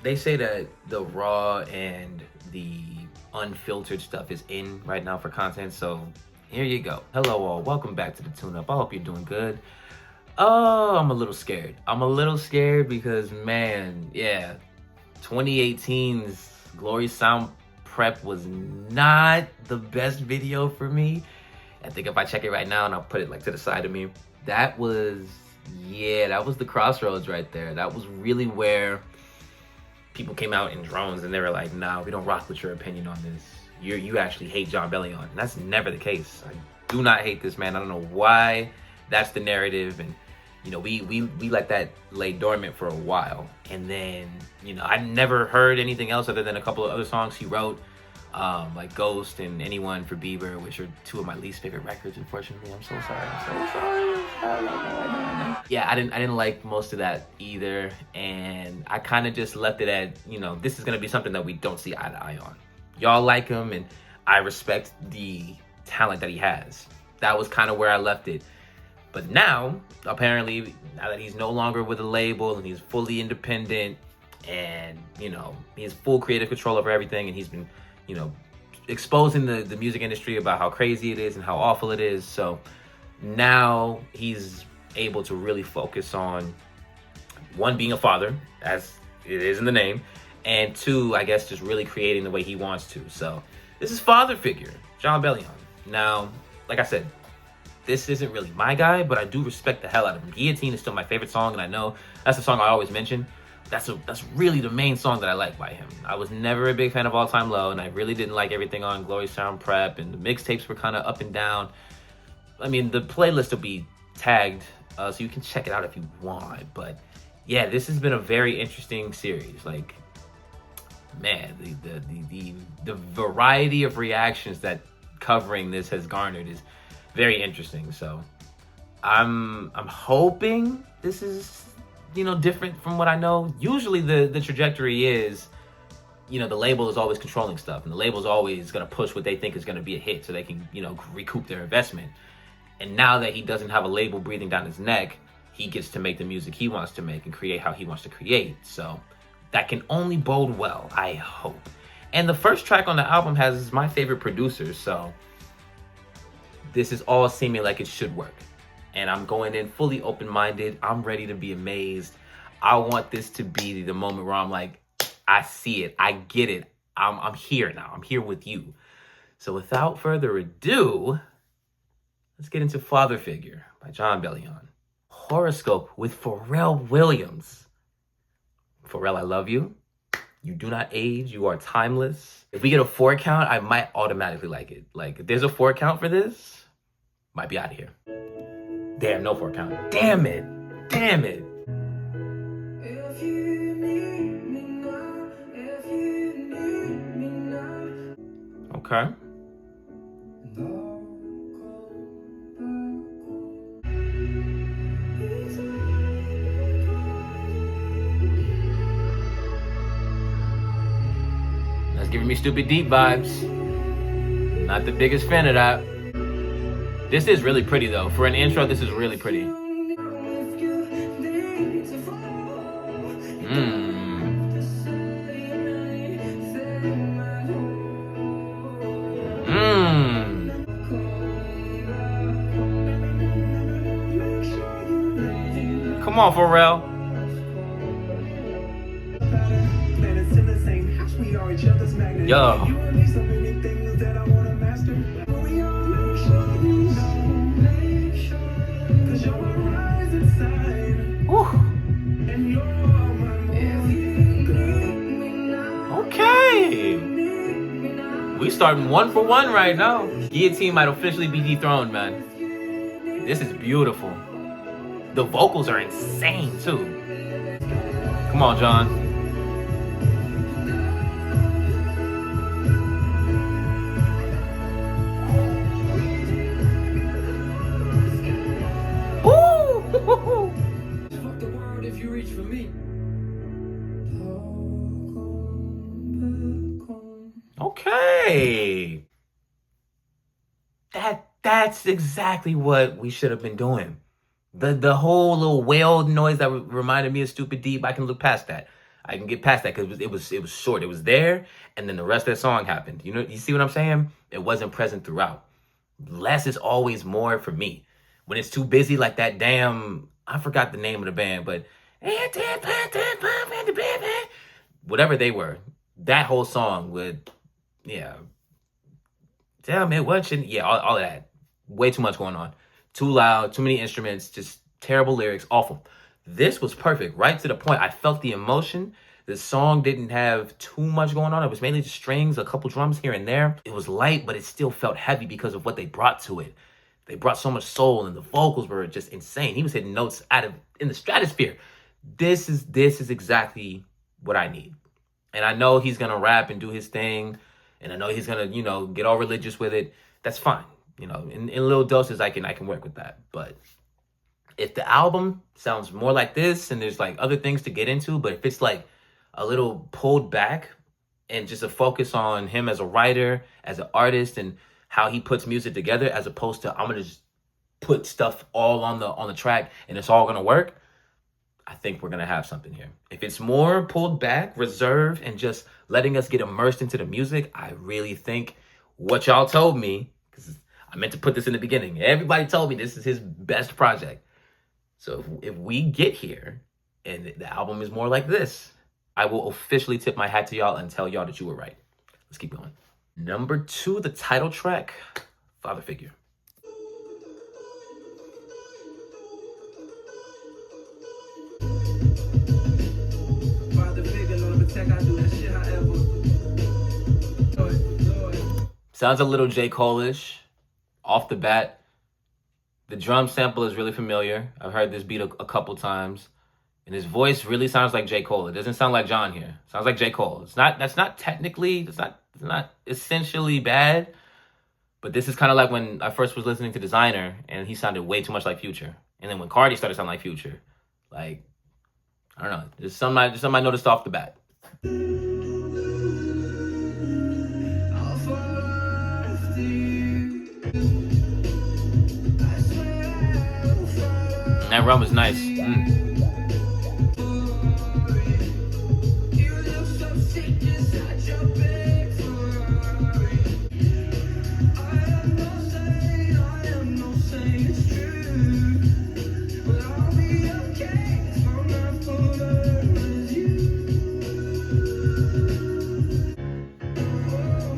They say that the raw and the unfiltered stuff is in right now for content, so here you go. Hello all, welcome back to the Tune Up. I hope you're doing good. Oh, I'm a little scared. I'm a little scared because, man, yeah, 2018's Glory Sound Prep was not the best video for me. I think if I check it right now and I'll put it like to the side of me, that was, yeah, that was the crossroads right there. That was really where people came out in drones and they were like, nah, we don't rock with your opinion on this. You actually hate Jon Bellion. And that's never the case. I do not hate this man. I don't know why that's the narrative. And, you know, we let that lay dormant for a while. And then, you know, I never heard anything else other than a couple of other songs he wrote, like Ghost and Anyone for Bieber, which are two of my least favorite records, unfortunately. I'm so sorry. I'm so sorry. Yeah, I didn't like most of that either. And I kind of just left it at, you know, this is going to be something that we don't see eye to eye on. Y'all like him, and I respect the talent that he has. That was kind of where I left it. But now, apparently, now that he's no longer with a label and he's fully independent and, you know, he has full creative control over everything, and he's been, you know, exposing the music industry about how crazy it is and how awful it is. So now he's able to really focus on, one, being a father, as it is in the name, and two, I guess, just really creating the way he wants to. So this is father figure, Jon Bellion. Now, like I said, this isn't really my guy, but I do respect the hell out of him. Guillotine is still my favorite song, and I know that's the song I always mention. That's really the main song that I like by him. I was never a big fan of All Time Low, and I really didn't like everything on Glory Sound Prep, and the mixtapes were kind of up and down. I mean, the playlist will be tagged, so you can check it out if you want. But yeah, this has been a very interesting series. Like, man, the variety of reactions that covering this has garnered is very interesting. So I'm hoping this is, you know, different from what I know. Usually the trajectory is, you know, the label is always controlling stuff, and the label is always going to push what they think is going to be a hit so they can, you know, recoup their investment. And now that he doesn't have a label breathing down his neck, he gets to make the music he wants to make and create how he wants to create. So that can only bode well, I hope. And the first track on the album has my favorite producers, so this is all seeming like it should work. And I'm going in fully open-minded. I'm ready to be amazed. I want this to be the moment where I'm like, I see it, I get it. I'm here now. I'm here with you. So without further ado, let's get into Father Figure by Jon Bellion. Horoscope with Pharrell Williams. Pharrell, I love you. You do not age. You are timeless. If we get a 4 count, I might automatically like it. Like, if there's a 4 count for this, might be out of here. Damn, no 4 count. Damn it. Damn it. If you need me now, if you need me now. Okay. That's giving me Stupid Deep vibes. Not the biggest fan of that. This is really pretty though. For an intro, this is really pretty. Come on, Pharrell. Yo. Okay. We starting 1 for 1 right now. Guillotine might officially be dethroned, man. This is beautiful. The vocals are insane too. Come on, Jon. Okay. That's exactly what we should have been doing. The whole little whale noise that reminded me of Stupid Deep, I can look past that. I can get past that because it was short. It was there, and then the rest of the song happened. You know, you see what I'm saying? It wasn't present throughout. Less is always more for me. When it's too busy, like that damn, I forgot the name of the band, but whatever they were, that whole song would, yeah, damn it, what should, yeah, all of that. Way too much going on. Too loud, too many instruments, just terrible lyrics, awful. This was perfect, right to the point. I felt the emotion. The song didn't have too much going on. It was mainly just strings, a couple drums here and there. It was light, but it still felt heavy because of what they brought to it. They brought so much soul, and the vocals were just insane. He was hitting notes in the stratosphere. This is exactly what I need. And I know he's gonna rap and do his thing, and I know he's gonna, get all religious with it. That's fine. In little doses, I can work with that. But if the album sounds more like this, and there's like other things to get into, but if it's like a little pulled back and just a focus on him as a writer, as an artist, and how he puts music together, as opposed to I'm gonna just put stuff all on the track and it's all gonna work, I think we're gonna have something here. If it's more pulled back, reserved, and just letting us get immersed into the music, I really think what y'all told me, because I meant to put this in the beginning, everybody told me this is his best project. So if we get here and the album is more like this, I will officially tip my hat to y'all and tell y'all that you were right. Let's keep going. Number 2, the title track, Father Figure. Sounds a little J. Cole-ish off the bat. The drum sample is really familiar. I've heard this beat a couple times. And his voice really sounds like J. Cole. It doesn't sound like Jon here. It sounds like J. Cole. It's not essentially bad. But this is kind of like when I first was listening to Designer and he sounded way too much like Future. And then when Cardi started sounding like Future, like, I don't know. Just something I noticed off the bat. That run was nice.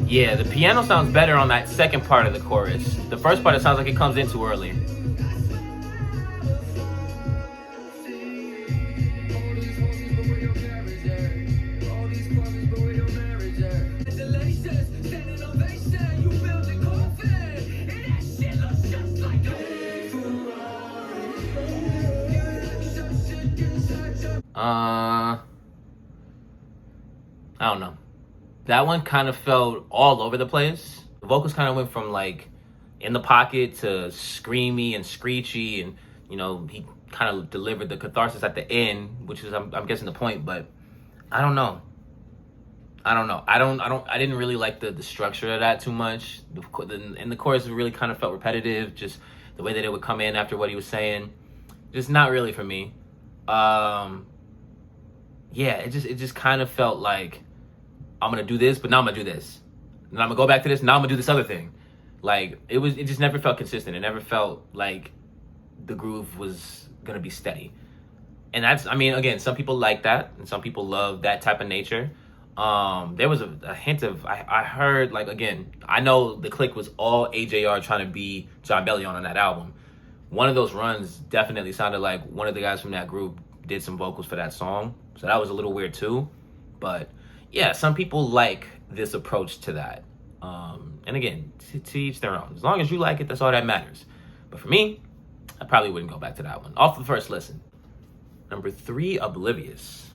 Yeah, the piano sounds better on that second part of the chorus. The first part, it sounds like it comes in too early. I don't know. That one kind of felt all over the place. The vocals kind of went from like in the pocket to screamy and screechy, and he kind of delivered the catharsis at the end, which is I'm guessing the point. But I don't know. I didn't really like the structure of that too much. And the chorus really kind of felt repetitive. Just the way that it would come in after what he was saying, just not really for me. Yeah, it just kind of felt like I'm gonna do this, but now I'm gonna do this. And I'm gonna go back to this, now I'm gonna do this other thing. Like, it just never felt consistent. It never felt like the groove was gonna be steady. And that's, again, some people like that, and some people love that type of nature. There was a hint of, I heard, like, again, I know the click was all AJR trying to be Jon Bellion on that album. One of those runs definitely sounded like one of the guys from that group did some vocals for that song. So that was a little weird too. But yeah, some people like this approach to that. And again, to each their own. As long as you like it, that's all that matters. But for me, I probably wouldn't go back to that one. Off the first listen. Number 3, Oblivious.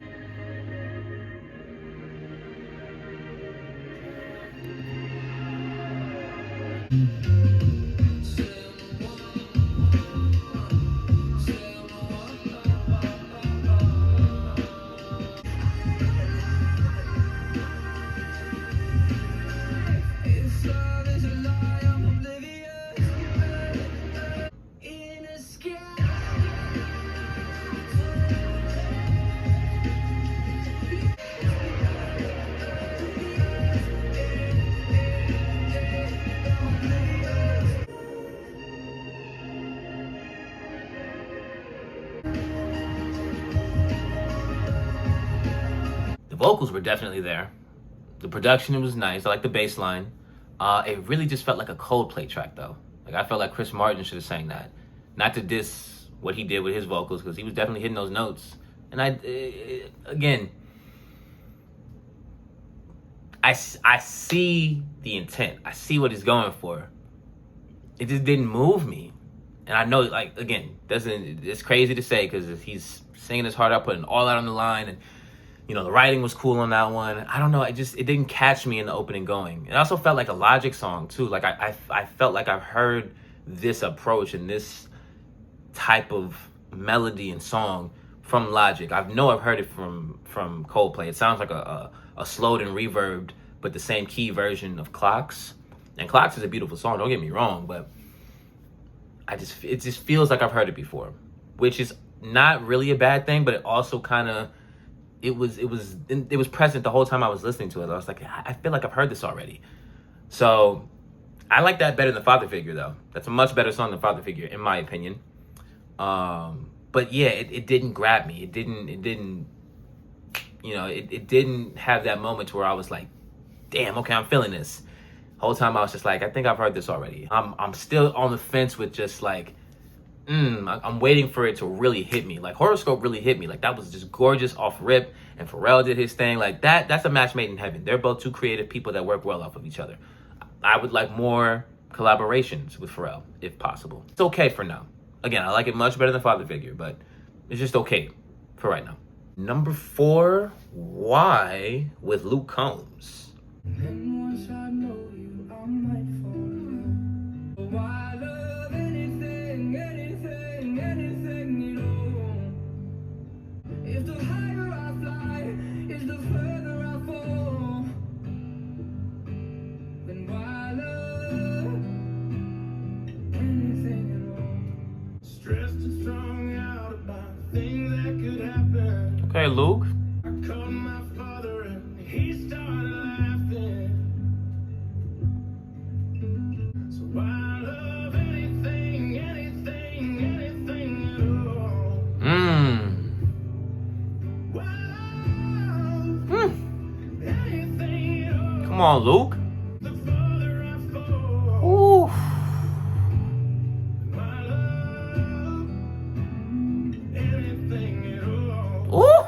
vocals were definitely there. The production was nice. I like the bass line. It really just felt like a Coldplay track, though. Like, I felt like Chris Martin should have sang that. Not to diss what he did with his vocals, because he was definitely hitting those notes. And again, I see the intent. I see what he's going for. It just didn't move me. And I know, like, again, it's crazy to say, because he's singing his heart out, putting all out on the line, and you know, the writing was cool on that one. I don't know, it didn't catch me in the opening going. It also felt like a Logic song too. Like I felt like I've heard this approach and this type of melody and song from Logic. I've heard it from Coldplay. It sounds like a slowed and reverbed, but the same key version of Clocks. And Clocks is a beautiful song, don't get me wrong, but it just feels like I've heard it before, which is not really a bad thing, but it also kind of, it was present the whole time I was listening to it. I was like, I feel like I've heard this already. So I like that better than Father Figure, though. That's a much better song than Father Figure, in my opinion. But yeah, it didn't grab me. It didn't, you know, it didn't have that moment where I was like, damn, okay, I'm feeling this. The whole time I was just like, I think I've heard this already. I'm still on the fence with just like, I'm waiting for it to really hit me. Like, Horoscope really hit me. Like, that was just gorgeous off rip. And Pharrell did his thing. Like, that's a match made in heaven. They're both two creative people that work well off of each other. I would like more collaborations with Pharrell, if possible. It's okay for now. Again, I like it much better than Father Figure, but it's just okay for right now. Number 4, Why with Luke Combs. And once I know you, I might fall in love. Why love anything at all? If the higher I fly, is the further I fall. Then why love anything at all? Stressed and strung out about things that could happen. Okay, Luke. I called my father and he started laughing. So why love anything at all? Why love anything at all? Come on, Luke. The farther I fall. Ooh. Why love anything at all? Ooh.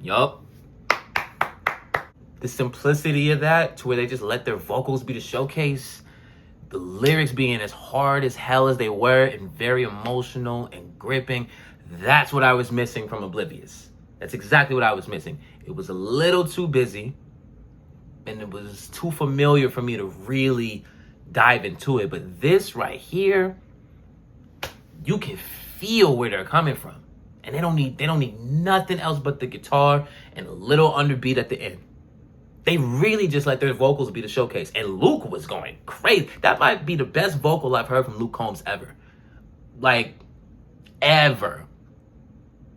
Yup. The simplicity of that, to where they just let their vocals be the showcase, the lyrics being as hard as hell as they were and very emotional and gripping, that's what I was missing from Oblivious. That's exactly what I was missing. It was a little too busy and it was too familiar for me to really dive into it. But this right here, you can feel where they're coming from. And they don't need nothing else but the guitar and a little underbeat at the end. They really just let their vocals be the showcase. And Luke was going crazy. That might be the best vocal I've heard from Luke Combs ever. Like, ever.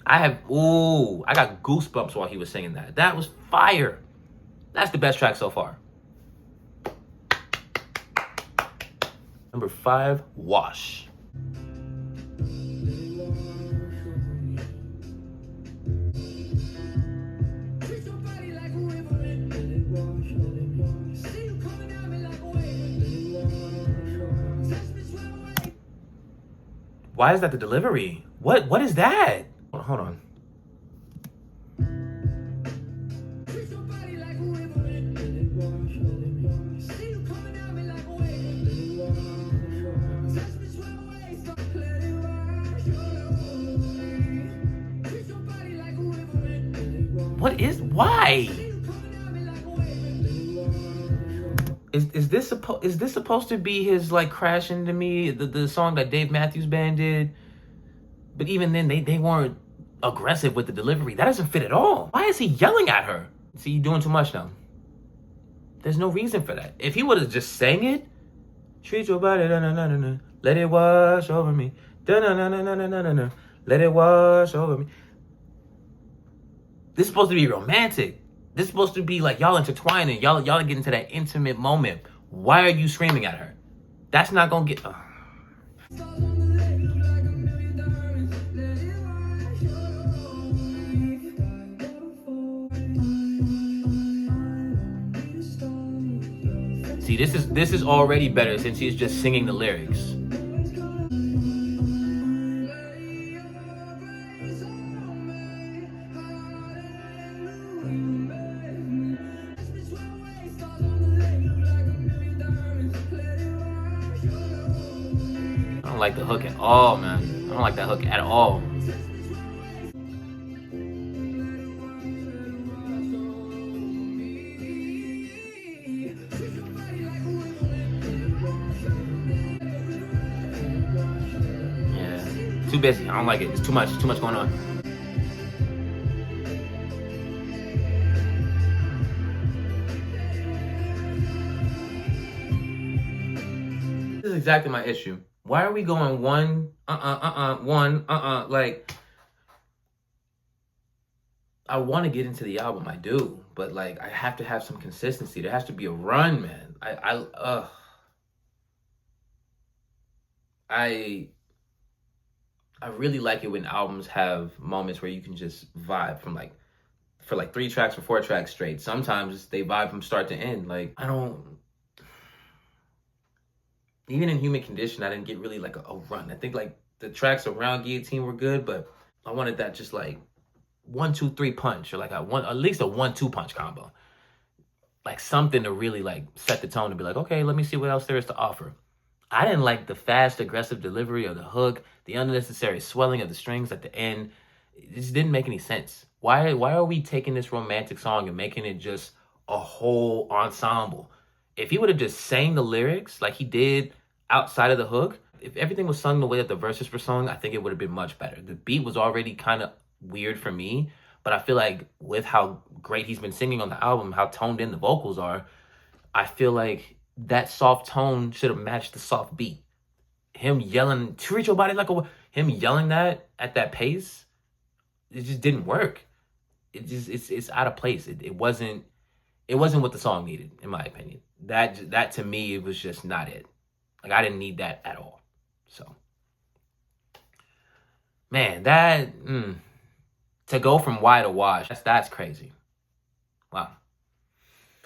I got goosebumps while he was singing that. That was fire. That's the best track so far. Number 5, Wash. Why is that the delivery? What is that? Hold on. Why? Is this supposed to be his like Crash Into Me, the song that Dave Matthews Band did? But even then, they weren't aggressive with the delivery. That doesn't fit at all. Why is he yelling at her? See, you're doing too much now. There's no reason for that. If he would have just sang it, treat your body, na na na na, let it wash over me, da na na na na na na na, let it wash over me. This is supposed to be romantic. This is supposed to be like y'all intertwining. Y'all are getting to that intimate moment. Why are you screaming at her? That's not gonna get. See, this is already better since he's just singing the lyrics. I don't like the hook at all, man. I don't like that hook at all. Yeah, too busy. I don't like it. It's too much. Too much going on. This is exactly my issue. Why are we going one, like, I want to get into the album, I do, but like, I have to have some consistency. There has to be a run, man. I really like it when albums have moments where you can just vibe from like, for like 3 tracks or 4 tracks straight. Sometimes they vibe from start to end. Like, I don't, even in Human Condition, I didn't get really like a run. I think like the tracks around Guillotine were good, but I wanted that just like 1, 2, 3 punch, or like at least a 1-2 punch combo. Like something to really like set the tone to be like, okay, let me see what else there is to offer. I didn't like the fast, aggressive delivery of the hook, the unnecessary swelling of the strings at the end. It just didn't make any sense. Why are we taking this romantic song and making it just a whole ensemble? If he would have just sang the lyrics like he did outside of the hook, if everything was sung the way that the verses were sung, I think it would have been much better. The beat was already kind of weird for me, but I feel like with how great he's been singing on the album, how toned in the vocals are, I feel like that soft tone should have matched the soft beat. Him yelling, treat your body like a... Him yelling that at that pace, it just didn't work. It's out of place. It wasn't what the song needed, in my opinion. That to me, it was just not it. Like, I didn't need that at all. So, man, to go from Y to Wash, that's crazy. Wow.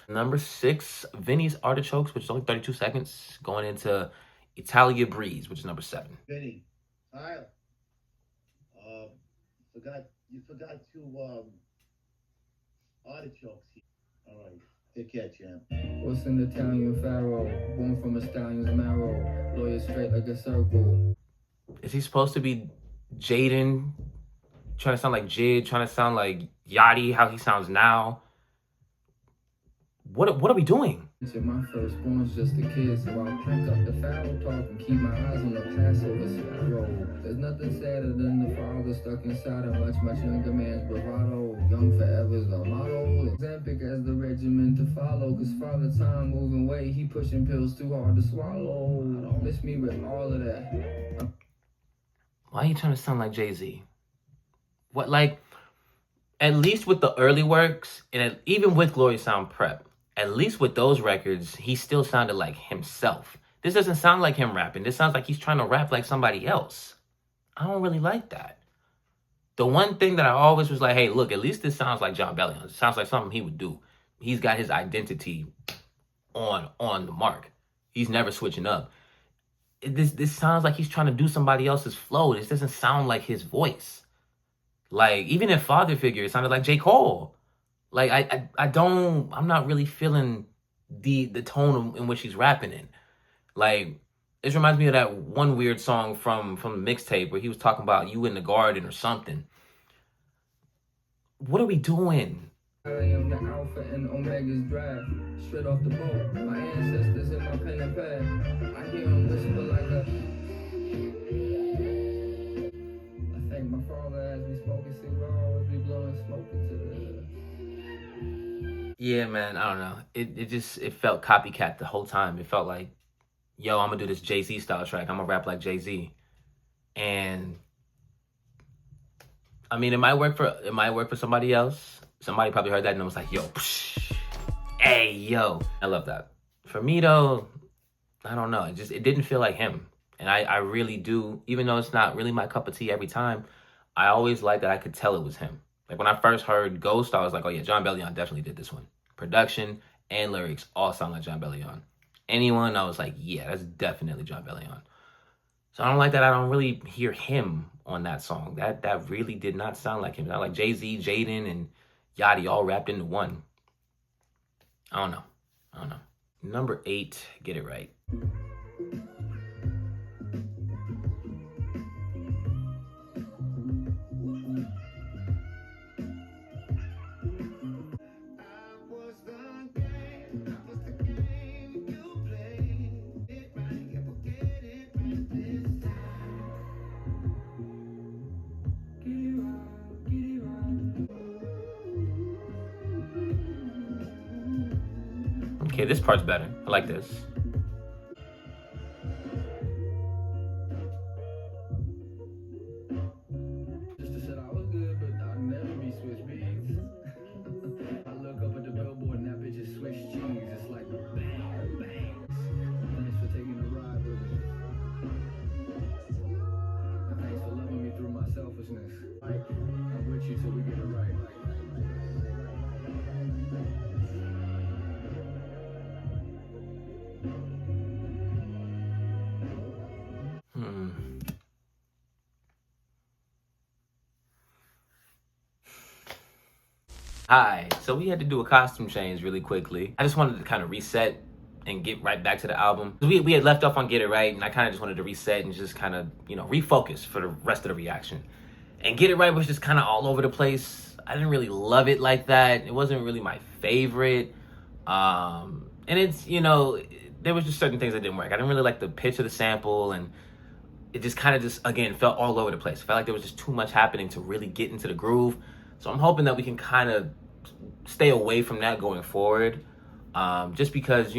Number 6, Vinnie's Artichokes, which is only 32 seconds, going into Italia Breeze, which is number 7. Vinnie, Tyler, you forgot 2 artichokes here. All right, take care, champ. What's an Italian pharaoh? Born from a stallion's marrow. Lawyer straight like a circle. Is he supposed to be Jaden, trying to sound like Jid, trying to sound like Yachty, how he sounds now? What are we doing? My firstborn's just a kid, so I'll pack up the foul talk and keep my eyes on the Passover sparrow. There's nothing sadder than the father stuck inside a much younger man's bravado. Young forever's the motto. Example as the regimen to follow, cause father time moving weight, he pushing pills too hard to swallow. Don't miss me with all of that. Why are you trying to sound like Jay-Z? What, like, at least with the early works, and even with Glory Sound Prep, at least with those records, he still sounded like himself. This doesn't sound like him rapping. This sounds like he's trying to rap like somebody else. I don't really like that. The one thing that I always was like, hey, look, at least this sounds like Jon Bellion. It sounds like something he would do. He's got his identity on the mark. He's never switching up. This sounds like he's trying to do somebody else's flow. This doesn't sound like his voice. Like, even in Father Figure, it sounded like J. Cole. Like, I'm not really feeling the tone in which he's rapping in. Like, this reminds me of that one weird song from the mixtape where he was talking about you in the garden or something. What are we doing? I am the Alpha and Omega's drive. Straight off the boat, my ancestors in my pen and pad. I hear them whisper like a... I thank my father as we smoking cigars, we blowing smoke into the... Yeah, man, I don't know. It felt copycat the whole time. It felt like, yo, I'm gonna do this Jay-Z style track. I'm gonna rap like Jay-Z. And I mean, it might work for somebody else. Somebody probably heard that and was like, yo, psh, hey, yo. I love that. For me though, I don't know. It didn't feel like him. And I really do, even though it's not really my cup of tea every time, I always like that I could tell it was him. Like when I first heard Ghost, I was like, oh yeah, Jon Bellion definitely did this one. Production and lyrics all sound like Jon Bellion. Anyone, I was like, yeah, that's definitely Jon Bellion. So I don't like that I don't really hear him on that song. That really did not sound like him. Not like Jay-Z, Jaden, and Yachty all wrapped into one. I don't know. Number 8, Get It Right. Okay, this part's better. I like this. Sister said I was good, but I'd never be Swiss beats. I look up at the billboard and that bitch is Swiss cheese. It's like bang, bang. Thanks for taking a ride with me. And thanks for loving me through my selfishness. I'm with you till we get it right. Hi, so we had to do a costume change really quickly. I just wanted to kind of reset and get right back to the album. We had left off on Get It Right, and I kind of just wanted to reset and just kind of, refocus for the rest of the reaction. And Get It Right was just kind of all over the place. I didn't really love it like that. It wasn't really my favorite. And it's, there was just certain things that didn't work. I didn't really like the pitch of the sample, and it just kind of again, felt all over the place. It felt like there was just too much happening to really get into the groove. So I'm hoping that we can kind of stay away from that going forward. Just because,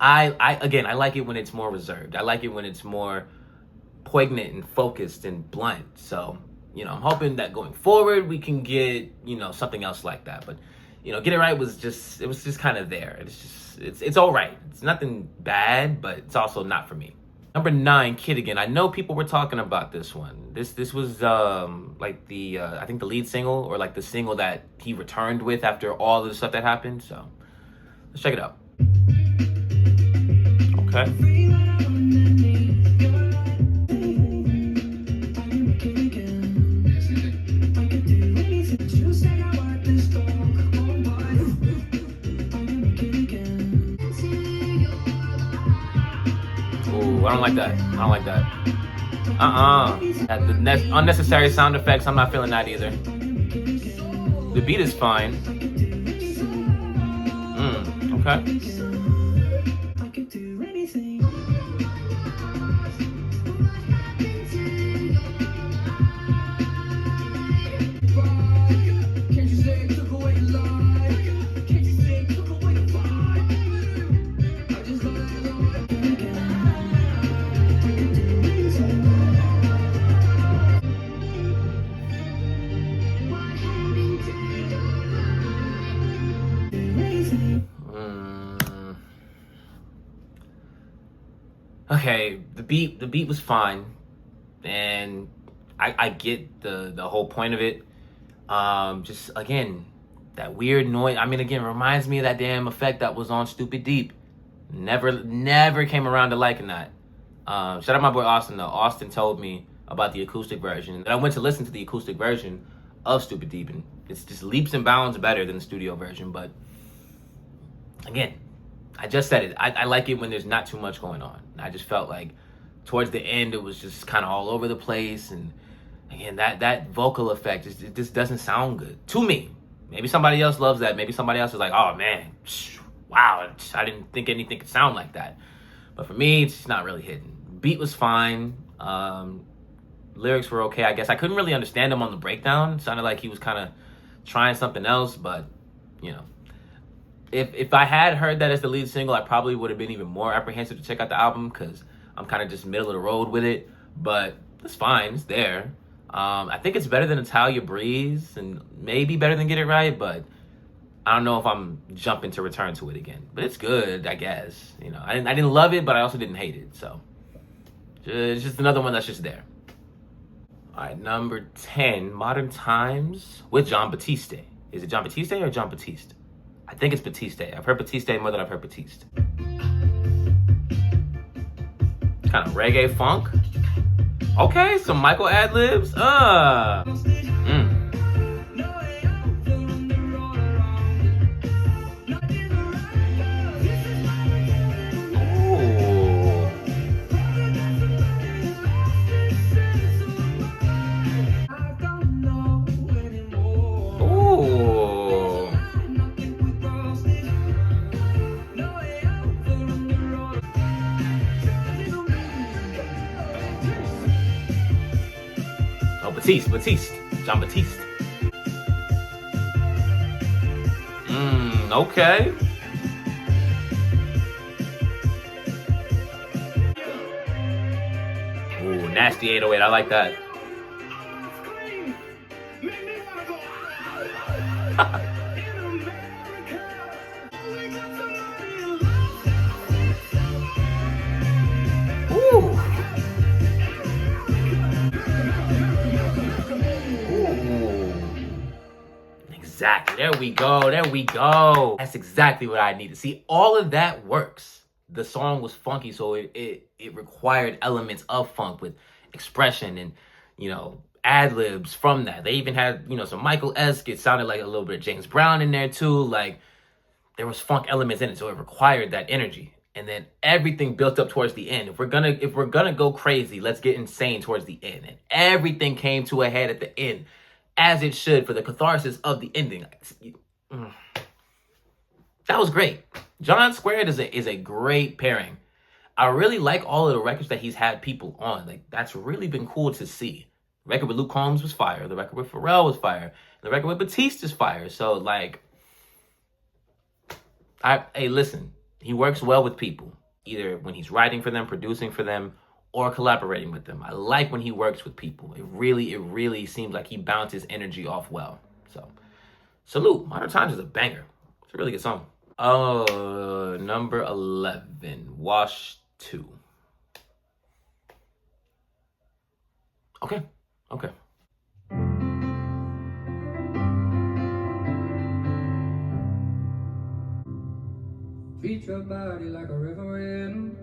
I like it when it's more reserved. I like it when it's more poignant and focused and blunt. So, I'm hoping that going forward we can get, something else like that. But, Get It Right was just kind of there. It's all right. It's nothing bad, but it's also not for me. Number 9, Kid Again. I know people were talking about this one. This was like the I think the lead single, or like the single that he returned with after all of the stuff that happened. So let's check it out. Okay. Ooh, I don't like that. The unnecessary sound effects, I'm not feeling that either. The beat is fine. Okay. Okay, the beat was fine, and I get the whole point of it. Just again, that weird noise. I mean, again, reminds me of that damn effect that was on Stupid Deep. Never came around to liking that. Shout out my boy Austin though. Austin told me about the acoustic version, and I went to listen to the acoustic version of Stupid Deep, and it's just leaps and bounds better than the studio version. But again, I just said it. I like it when there's not too much going on. I just felt like towards the end it was just kind of all over the place, and again that vocal effect it just doesn't sound good to me. Maybe somebody else loves that. Maybe somebody else is like, oh man, wow, I didn't think anything could sound like that. But for me, it's just not really hitting. Beat was fine. Lyrics were okay, I guess. I couldn't really understand him on the breakdown. It sounded like he was kind of trying something else, but if I had heard that as the lead single, I probably would have been even more apprehensive to check out the album because I'm kind of just middle of the road with it. But it's fine. It's there. I think it's better than Italia Breeze and maybe better than Get It Right, but I don't know if I'm jumping to return to it again. But it's good, I guess. You know, I didn't love it, but I also didn't hate it. So it's just another one that's just there. All right, number 10, Modern Times with Jon Batiste. Is it Jon Batiste or Jon Batiste? I think it's Batiste. I've heard Batiste more than I've heard Batiste. Kind of reggae funk. Okay, some Michael ad-libs. Batiste. Jon Batiste. Okay. Ooh, nasty 808. I like that. Ooh. Exactly. There we go. That's exactly what I needed. See, all of that works. The song was funky, so it required elements of funk with expression and, you know, ad-libs from that. They even had, you know, some Michael-esque. It sounded like a little bit of James Brown in there too. Like, there was funk elements in it, so it required that energy. And then everything built up towards the end. If we're gonna go crazy, let's get insane towards the end. And everything came to a head at the end, as it should, for the catharsis of the ending. That was great. John Squared is a great pairing. I really like all of the records that he's had people on. Like, that's really been cool to see. The record with Luke Combs was fire. The record with Pharrell was fire. The record with Batiste is fire. So, like, hey, listen, he works well with people, either when he's writing for them, producing for them, or collaborating with them. I like when he works with people. It really seems like he bounces energy off well. So, salute. Modern Times is a banger. It's a really good song. Number 11, Wash 2. Okay. Treat your body like a river wind.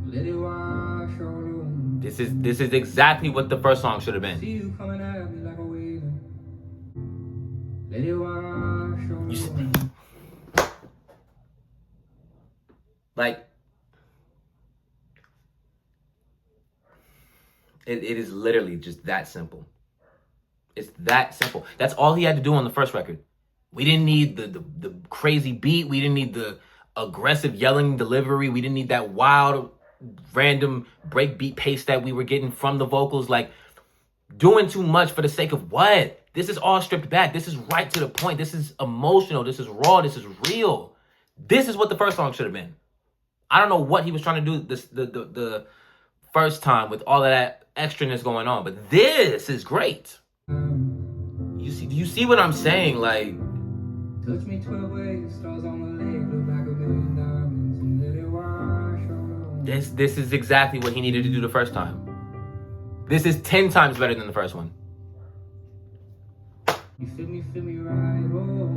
Let it wash all over. This is exactly what the first song should have been. See you coming at me like a wave. Let it wash all over. Like, it is literally just that simple. It's that simple. That's all he had to do on the first record. We didn't need the crazy beat. We didn't need the aggressive yelling delivery. We didn't need that wild, random breakbeat pace that we were getting from the vocals. Like, doing too much for the sake of what? This is all stripped back. This is right to the point. This is emotional. This is raw. This is real. This is what the first song should have been. I don't know what he was trying to do the first time with all of that extraness going on, but this is great. You see what I'm saying? Like, touch me 12 ways, stars on the lake, look like a million diamonds, and let it wash all over. this is exactly what he needed to do the first time. This is 10 times better than the first one. You feel me right, oh.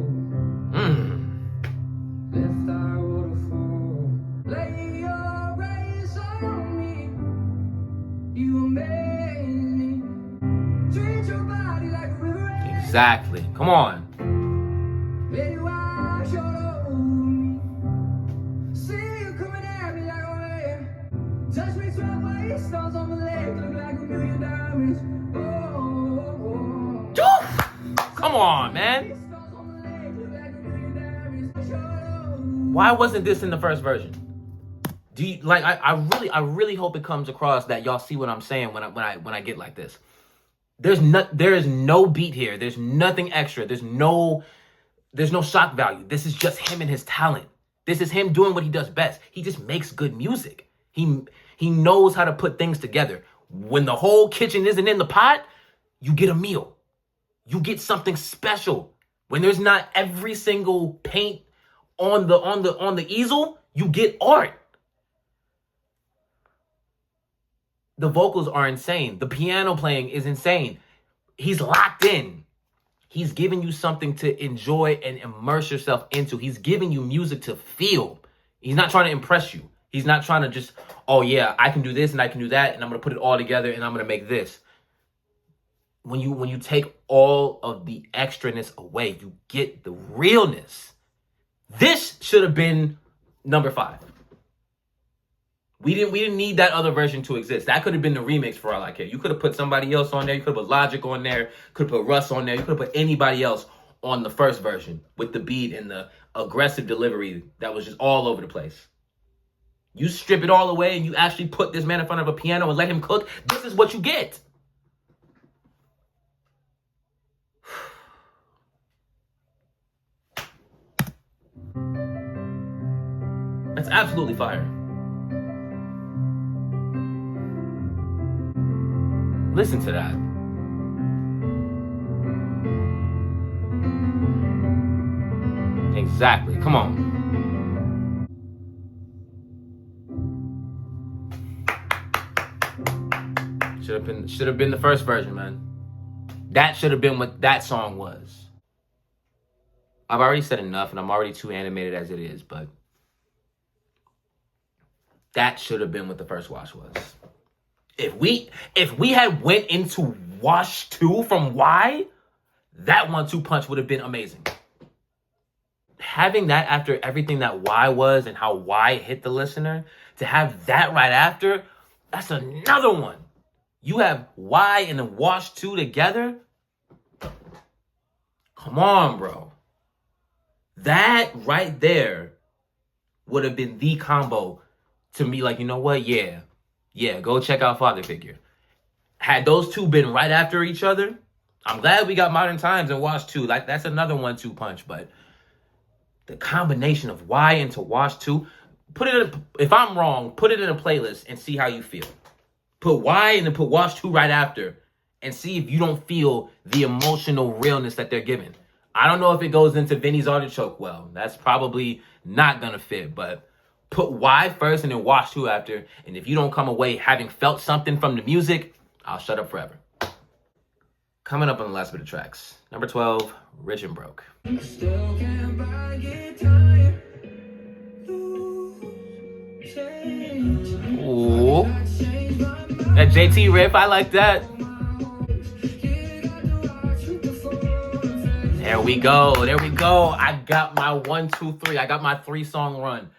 Left eye waterfall. Lay your rays on me. You amaze me. Treat your body like a river. Exactly. Come on. Let it wash all over me. See you coming at me like a wave. Touch me 12 ways, stars on the lake, look like a million diamonds. Come on, man. Why wasn't this in the first version? Do you like? I really hope it comes across that y'all see what I'm saying when I get like this. There is no beat here. There's nothing extra. There's no There's no shock value. This is just him and his talent. This is him doing what he does best. He just makes good music. He knows how to put things together. When the whole kitchen isn't in the pot, you get a meal. You get something special. When there's not every single paint on the easel, you get art. The vocals are insane. The piano playing is insane. He's locked in. He's giving you something to enjoy and immerse yourself into. He's giving you music to feel. He's not trying to impress you. He's not trying to just, oh yeah, I can do this and I can do that and I'm going to put it all together and I'm going to make this. When you take all of the extraness away, you get the realness. This should have been number 5. We didn't need that other version to exist. That could have been the remix for all I care. You could have put somebody else on there. You could have put Logic on there. Could have put Russ on there. You could have put anybody else on the first version with the beat and the aggressive delivery that was just all over the place. You strip it all away and you actually put this man in front of a piano and let him cook. This is what you get. That's absolutely fire. Listen to that. Exactly. Come on. Should have been the first version, man. That should have been what that song was. I've already said enough and I'm already too animated as it is, but that should have been what the first wash was. If we had went into wash 2 from Y, that 1-2 punch would have been amazing. Having that after everything that Y was and how Y hit the listener, to have that right after, that's another one. You have Y and the wash 2 together. Come on, bro. That right there would have been the combo to me. Like, you know what? Yeah, go check out Father Figure. Had those two been right after each other, I'm glad we got Modern Times and Wash 2. Like, that's another 1-2 punch. But the combination of Y into Wash 2, if I'm wrong, put it in a playlist and see how you feel. Put Y and then put Wash 2 right after and see if you don't feel the emotional realness that they're giving. I don't know if it goes into Vinnie's Artichoke well. That's probably not going to fit, but put Y first and then Wash 2 after. And if you don't come away having felt something from the music, I'll shut up forever. Coming up on the last bit of tracks. Number 12, Rich and Broke. Still can't buy guitar. Ooh. That JT riff, I like that. There we go. I got my 1, 2, 3. I got my 3-song run.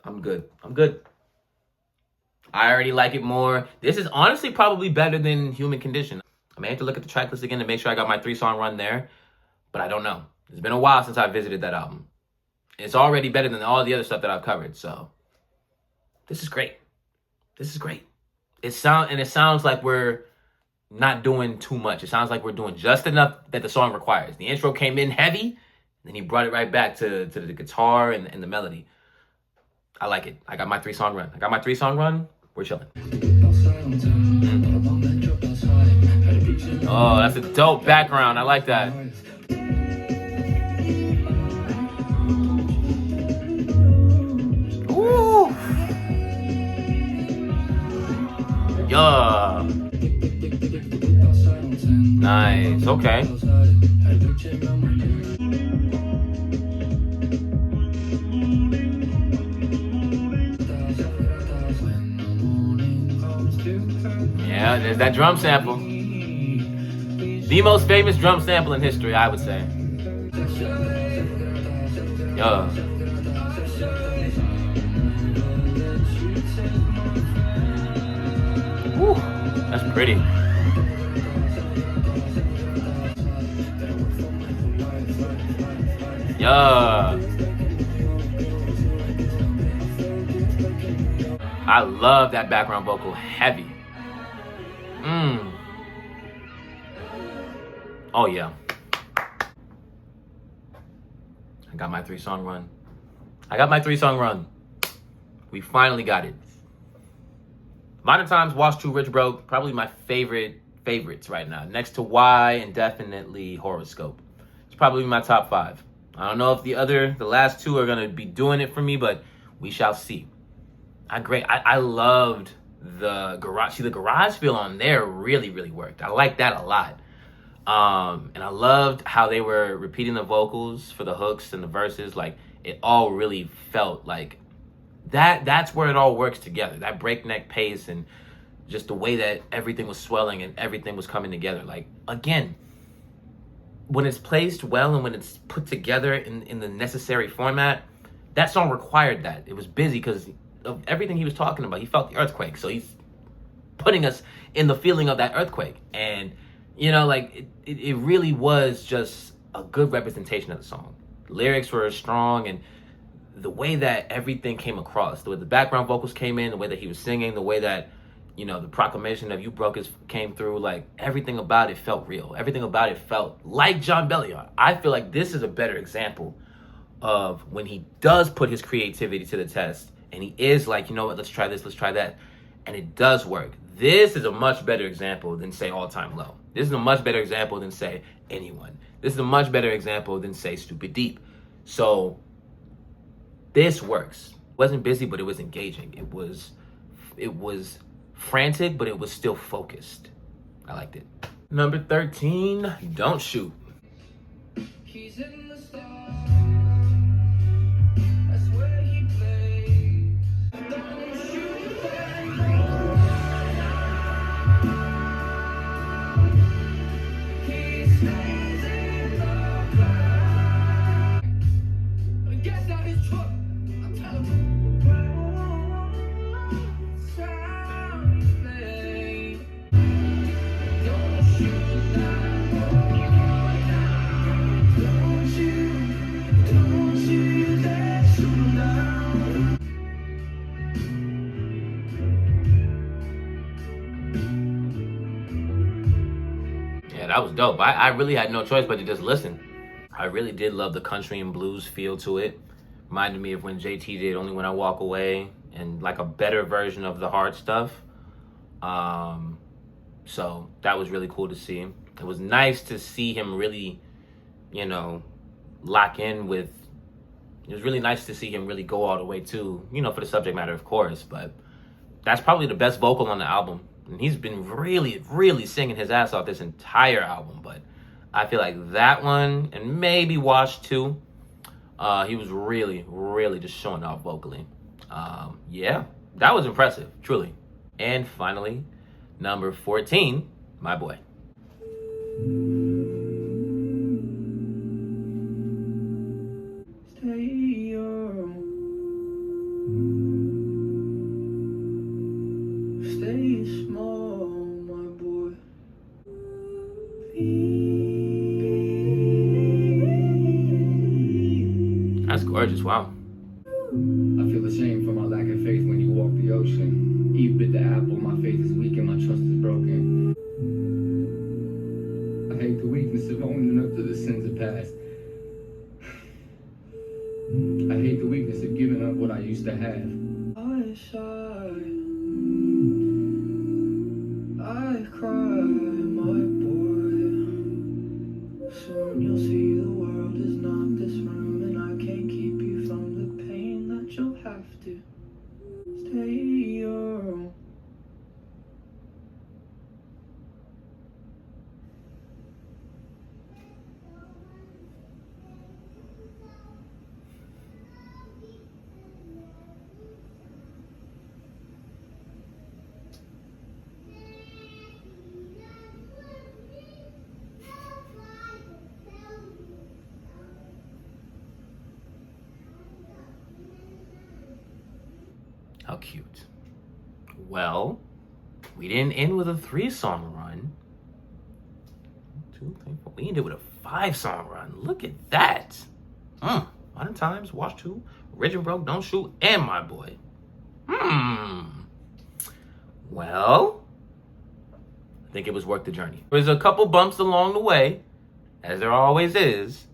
I'm good. I already like it more. This is honestly probably better than Human Condition. I may have to look at the track list again to make sure I got my 3-song run there, but I don't know. It's been a while since I visited that album. It's already better than all the other stuff that I've covered, so this is great. It sounds like we're not doing too much. It sounds like we're doing just enough that the song requires. The intro came in heavy, then he brought it right back to the guitar and the melody. I like it. I got my 3-song run. We're chilling. Oh, that's a dope background. I like that. Ooh. Yeah. Nice. Okay. Yeah, there's that drum sample. The most famous drum sample in history, I would say. Yeah. Woo, that's pretty. Yeah. I love that background vocal heavy. Oh yeah. I got my 3-song run. We finally got it. Modern Times, Wash 2, Rich Broke, probably my favorites right now. Next to Why and definitely Horoscope. It's probably my top 5. I don't know if the last 2 are gonna be doing it for me, but we shall see. I loved the garage. See, the garage feel on there really, really worked. I like that a lot. And I loved how they were repeating the vocals for the hooks and the verses. Like, it all really felt like that's where it all works together. That breakneck pace and just the way that everything was swelling and everything was coming together. Like, again, when it's placed well and when it's put together in the necessary format, that song required that. It was busy because of everything he was talking about. He felt the earthquake. So he's putting us in the feeling of that earthquake. And, you know, like, it really was just a good representation of the song. The lyrics were strong, and the way that everything came across, the way the background vocals came in, the way that he was singing, the way that, you know, the proclamation of "You Broke Us" came through, like, everything about it felt real. Everything about it felt like Jon Bellion. I feel like this is a better example of when he does put his creativity to the test, and he is like, you know what, let's try this, let's try that, and it does work. This is a much better example than, say, All Time Low. This is a much better example than, say, Anyone. This is a much better example than, say, Stupid Deep. So this works. It wasn't busy, but it was engaging. It was frantic, but it was still focused. I liked it. Number 13, Don't Shoot. He's in the stars. That's where he plays. Don't shoot that boy. He stays in the black. Gets out his truck. I'm telling you. Sound play. Don't shoot that boy down. Don't shoot that shoot down. Yeah, that was dope. I really had no choice but to just listen. I really did love the country and blues feel to it. Reminded me of when JT did Only When I Walk Away, and like a better version of the hard stuff. So that was really cool to see. It was nice to see him really, you know, lock in with. It was really nice to see him really go all the way too, you know, for the subject matter, of course. But that's probably the best vocal on the album. And he's been really, really singing his ass off this entire album. But I feel like that one, and maybe Wash 2, he was really, really just showing off vocally. Yeah, that was impressive, truly. And finally, number 14, My Boy. Stay young. Stay small, my boy. That's gorgeous, wow. I feel ashamed for my lack of faith when you walk the ocean. Eve bit the apple, my faith is weak and my trust is broken. I hate the weakness of owning up to the sins of past. I hate the weakness of giving up what I used to have. I sigh. I cry, my boy. Soon you'll see the world is not this room, and I can't keep you from the pain that you'll have to. Stay young. How cute. Well, we didn't end with a 3-song run. 2, 3, 4. We ended with a 5-song run. Look at that. Modern Times, Wash 2, Rich and Broke, Don't Shoot, and My Boy. Well, I think it was worth the journey. There's a couple bumps along the way, as there always is.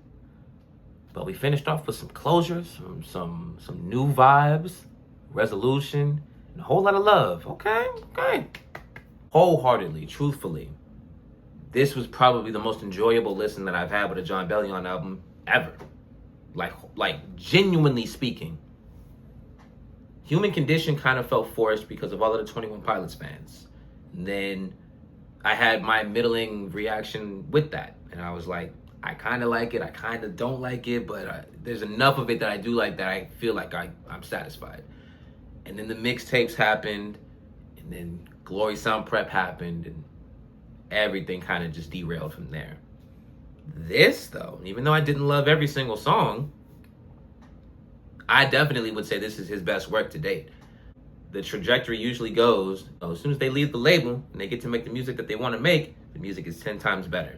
But we finished off with some closures, some new vibes, resolution, and a whole lot of love. Okay. Wholeheartedly, truthfully, this was probably the most enjoyable listen that I've had with a Jon Bellion album ever. Like genuinely speaking. Human Condition kind of felt forced because of all of the 21 Pilots fans. And then I had my middling reaction with that. And I was like, I kind of like it, I kind of don't like it, but there's enough of it that I do like that I feel like I'm satisfied. And then the mixtapes happened, and then Glory Sound Prep happened, and everything kind of just derailed from there. This, though, even though I didn't love every single song, I definitely would say this is his best work to date. The trajectory usually goes, as soon as they leave the label and they get to make the music that they want to make, the music is 10 times better.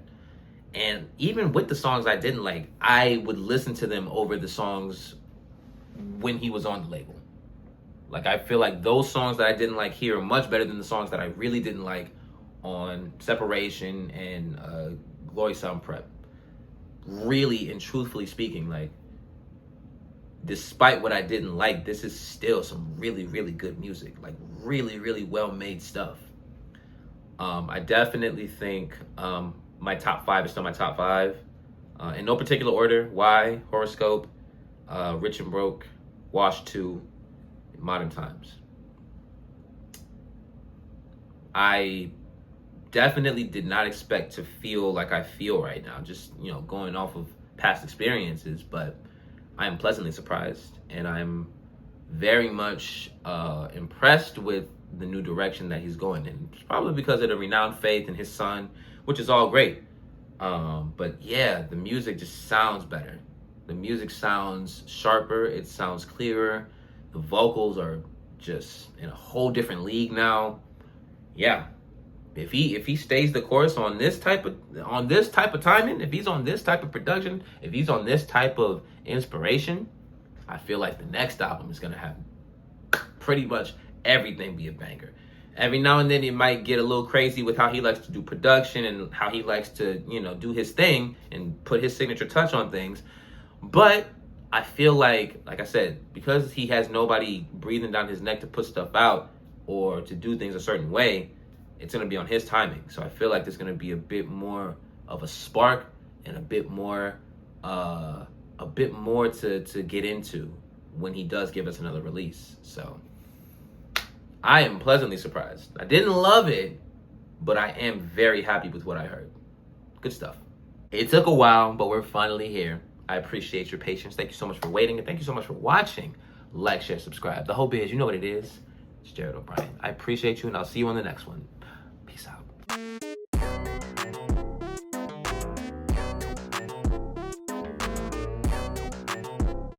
And even with the songs I didn't like, I would listen to them over the songs when he was on the label. Like, I feel like those songs that I didn't like here are much better than the songs that I really didn't like on Separation and Glory Sound Prep. Really and truthfully speaking, like, despite what I didn't like, this is still some really, really good music. Like, really, really well-made stuff. I definitely think my top 5 is still my top 5. In no particular order. Why? Horoscope, Rich and Broke, Wash 2, Modern Times. I definitely did not expect to feel like I feel right now, just, going off of past experiences, but I am pleasantly surprised, and I'm very much impressed with the new direction that he's going in. It's probably because of the renowned faith in his son, which is all great. But yeah, the music just sounds better. The music sounds sharper. It sounds clearer. The vocals are just in a whole different league now. Yeah. If he stays the course on this type of timing, if he's on this type of production, if he's on this type of inspiration, I feel like the next album is gonna have pretty much everything be a banger. Every now and then he might get a little crazy with how he likes to do production and how he likes to, do his thing and put his signature touch on things. But I feel like I said, because he has nobody breathing down his neck to put stuff out or to do things a certain way, it's going to be on his timing. So I feel like there's going to be a bit more of a spark and a bit more to get into when he does give us another release. So I am pleasantly surprised. I didn't love it, but I am very happy with what I heard. Good stuff. It took a while, but we're finally here. I appreciate your patience. Thank you so much for waiting, and thank you so much for watching. Like, share, subscribe. The hope is, you know what it is. It's Jared O'Brien. I appreciate you, and I'll see you on the next one.